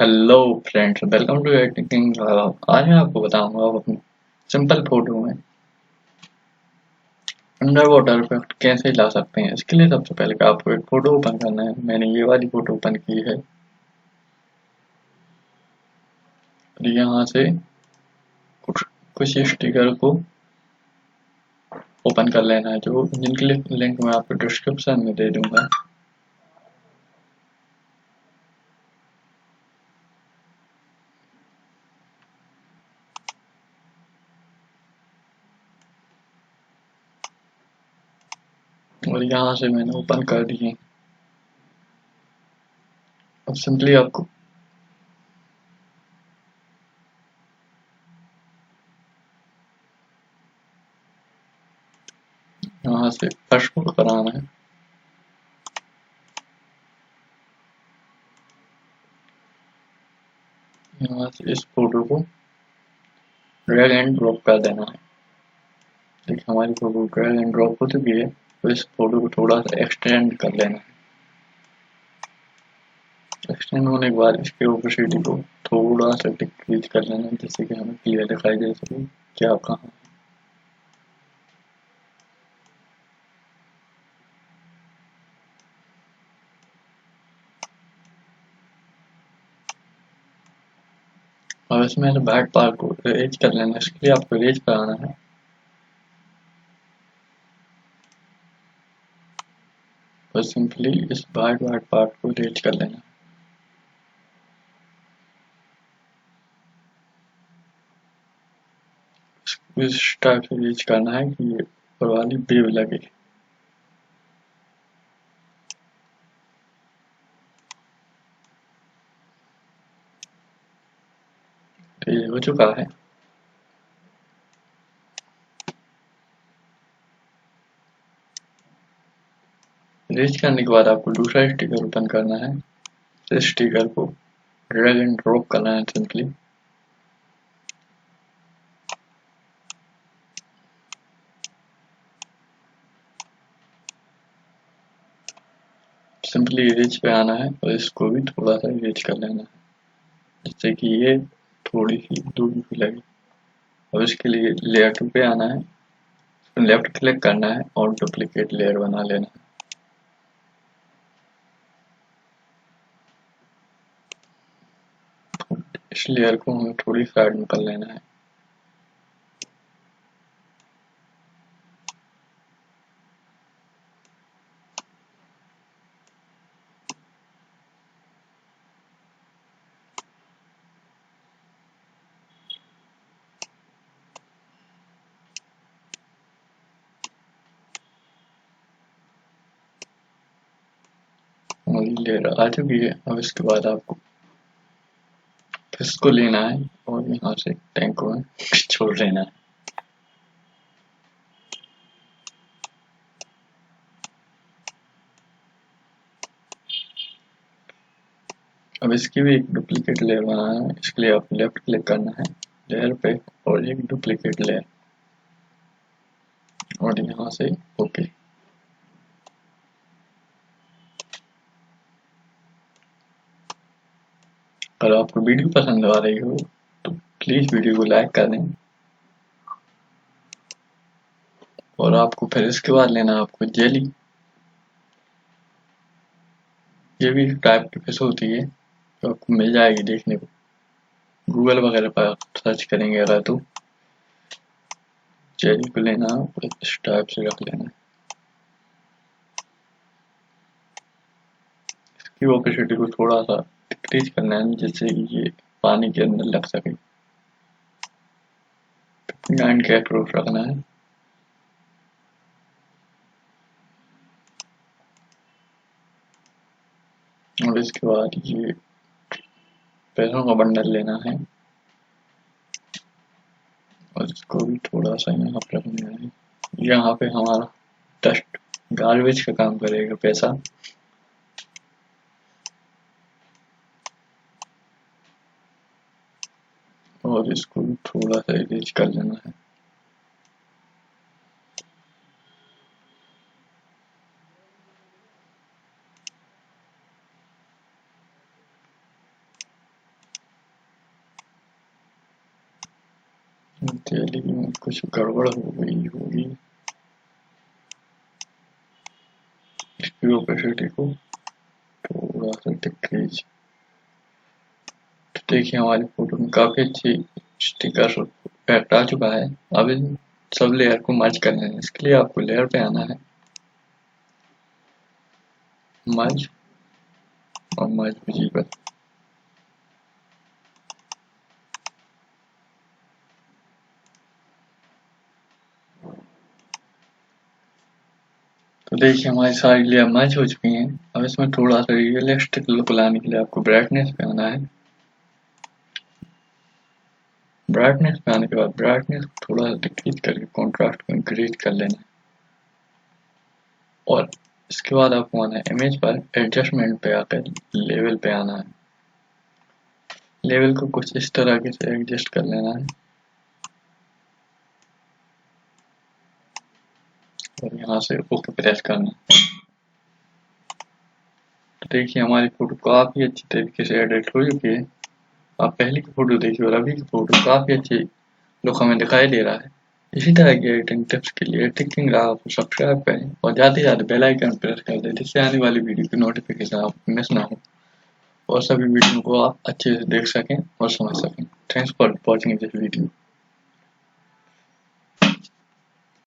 Hello friends, welcome to editing. आज मैं आपको बताऊंगा अपनी सिंपल फोटो में अंडर वाटर इफेक्ट कैसे ला सकते हैं। इसके लिए सबसे पहले आपको एक फोटो ओपन करना है। मैंने ये वाली फोटो ओपन की है और यहाँ से कुछ कुछ स्टिकर को ओपन कर लेना है, जो जिनके लिंक मैं आपको डिस्क्रिप्शन में दे दूंगा। और यहाँ से मैंने ओपन कर दिए। अब सिंपली आपको यहाँ से फर्स्ट फोटो कराना है। यहाँ से इस फोटो को ड्रैग एंड ड्रॉप कर देना है। देखिए हमारी फोटो ड्रैग एंड ड्रॉप हो चुकी है, तो इस फोटो को थोड़ा सा एक्सटेंड कर लेना है। एक्सटेंड होने के बाद इसके ओपेसिटी को थोड़ा सा डिक्रीज कर लेना है, जिससे कि हमें क्लियर दिखाई दे सके क्या कहाँ है। और इसमें बैक पार्ट को इरेज कर लेना है। इसके लिए आपको इरेज कराना है। तो सिंपली इस बैक पार्ट को इरेज कर लेना है। इस टाइप से इरेज करना है कि ये ऊपर वाली वेव लगे। तो ये हो चुका है। इरेज करने के बाद आपको दूसरा स्टिकर ओपन करना है। इस स्टिकर को ड्रैग एंड ड्रॉप करना है सिंपली। सिंपली इरेज पे आना है और इसको भी थोड़ा सा इरेज कर लेना है, जिससे कि ये थोड़ी सी दूरी पे लगे। और इसके लिए लेयर 2 पे आना है, लेफ्ट क्लिक करना है और डुप्लीकेट लेयर बना लेना है। इस लेयर को हमें थोड़ी साइड में कर लेना है। और ये लेयर आ चुकी है। अब इसके बाद आपको इसको लेना है और यहाँ से टैंक को छोड़ देना है। अब इसकी भी एक डुप्लीकेट लेयर बनाना है। इसके लिए आपको लेफ्ट क्लिक करना है लेयर पे और एक डुप्लीकेट लेयर, और यहाँ से ओके। अगर आपको वीडियो पसंद आ रही हो तो प्लीज वीडियो को लाइक कर दें। और आपको फिर इसके बाद लेना है आपको जेली। ये भी टाइप की फिश होती है, तो आपको मिल जाएगी देखने को। गूगल वगैरह पर सर्च करेंगे अगर तो जेली को लेना है, इस टाइप से रख लेना है। इसकी ओपेसिटी को थोड़ा सा डिक्रीज करना है, जिससे ये पानी के अंदर लग सके। 9 के अप्रोच रखना है। और इसके बाद ये पैसों का बंडल लेना है और इसको भी थोड़ा सा यहाँ पर रखना है। यहाँ पे हमारा डस्ट गार्बेज का काम करेगा पैसा। और इसको भी थोड़ा सा इरेज कर लेना है। जेली में कुछ गड़बड़ हो गई होगी। इसकी ओपेसिटी को थोड़ा सा डिक्रीज। तो देखिए हमारी फोटो में काफी अच्छी स्टिकर इफेक्ट आ चुका है। अब इन सब लेयर को मर्ज करना है। इसके लिए आपको लेयर पे आना है, मर्ज और मर्ज विजिबल। तो देखिए हमारी सारी लेयर मर्ज हो चुकी हैं। अब इसमें थोड़ा सा रियलिस्टिक लुक लाने के लिए आपको ब्राइटनेस पे आना है। ब्राइटनेस पे आने के बाद ब्राइटनेस को थोड़ा सा डिक्रीज करके कॉन्ट्रास्ट को इंक्रीज कर लेना है। और इसके बाद आपको आना है इमेज पर, एडजस्टमेंट पे आकर लेवल पे आना है। लेवल को कुछ इस तरह से एडजस्ट कर लेना है और यहाँ से ओके प्रेस करना है। तो देखिए हमारी फोटो काफी अच्छी तरीके से एडिट हो चुकी है। आप पहले की फोटो देखिए और अभी की फोटो काफी अच्छी लुक हमें दिखाई दे रहा है। इसी तरह की एडिटिंग टिप्स के लिए टिकिंग राह को सब्सक्राइब करें और जाते ही जाते बेल आइकन प्रेस कर दें, जिससे आने वाली वीडियो की नोटिफिकेशन आपको मिस ना हो और सभी वीडियो को आप अच्छे से देख सकें और समझ सकें। Thanks for watching this video.